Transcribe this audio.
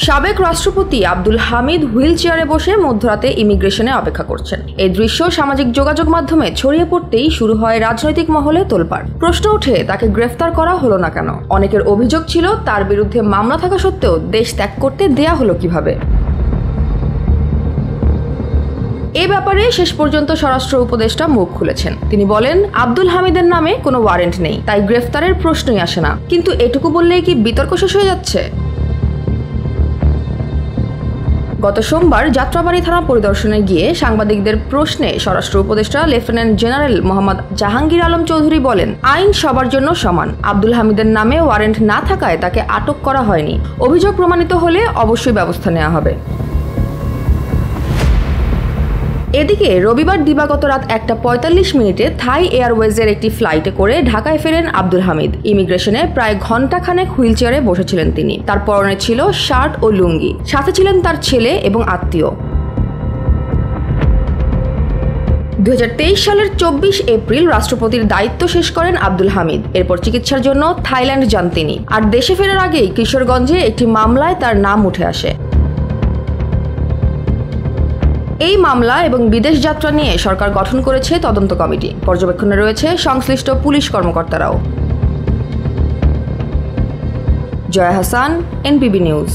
সাবেক রাষ্ট্রপতি আব্দুল হামিদ হুইল চেয়ারে বসে মধ্যরাতে ইমিগ্রেশনে অপেক্ষা করছেন। এই দৃশ্য সামাজিক যোগাযোগ মাধ্যমে ছড়িয়ে পড়তেই শুরু হয় রাজনৈতিক মহলে তোলপাড়। প্রশ্ন ওঠে, তাকে গ্রেফতার করা হলো না কেন? অনেকের অভিযোগ ছিল, তার বিরুদ্ধে মামলা থাকা সত্ত্বেও দেশ ত্যাগ করতে দেয়া হলো কিভাবে। এ ব্যাপারে শেষ পর্যন্ত স্বরাষ্ট্র উপদেষ্টা মুখ খুলেছেন। তিনি বলেন, আব্দুল হামিদের নামে কোনো ওয়ারেন্ট নেই, তাই গ্রেফতারের প্রশ্নই আসে না। কিন্তু এটুকু বললেই কি বিতর্ক শেষ হয়ে যাচ্ছে? গত সোমবার যাত্রাবাড়ী থানা পরিদর্শনে গিয়ে সাংবাদিকদের প্রশ্নে স্বরাষ্ট্র উপদেষ্টা লেফটেন্যান্ট জেনারেল মোহাম্মদ জাহাঙ্গীর আলম চৌধুরী বলেন, আইন সবার জন্য সমান। আব্দুল হামিদের নামে ওয়ারেন্ট না থাকায় তাকে আটক করা হয়নি। অভিযোগ প্রমাণিত হলে অবশ্যই ব্যবস্থা নেওয়া হবে। এদিকে রবিবার দিবাগত রাত 1:45 থাই এয়ারওয়েজের একটি ফ্লাইটে করে ঢাকায় ফেরেন আব্দুল হামিদ। ইমিগ্রেশনে প্রায় ঘণ্টাখানেক হুইল চেয়ারে বসেছিলেন তিনি। তার পরনে ছিল শার্ট ও লুঙ্গি, সাথে ছিলেন তার ছেলে এবং আত্মীয়। 2023 সালের 24 এপ্রিল রাষ্ট্রপতির দায়িত্ব শেষ করেন আব্দুল হামিদ। এরপর চিকিৎসার জন্য থাইল্যান্ড যান তিনি। আর দেশে ফেরার আগেই কিশোরগঞ্জে একটি মামলায় তার নাম উঠে আসে। এই মামলা এবং বিদেশ যাত্রা নিয়ে সরকার গঠন করেছে তদন্ত কমিটি। পর্যবেক্ষণে রয়েছে সংশ্লিষ্ট পুলিশ কর্মকর্তারাও। Joya Hasan, NPB news.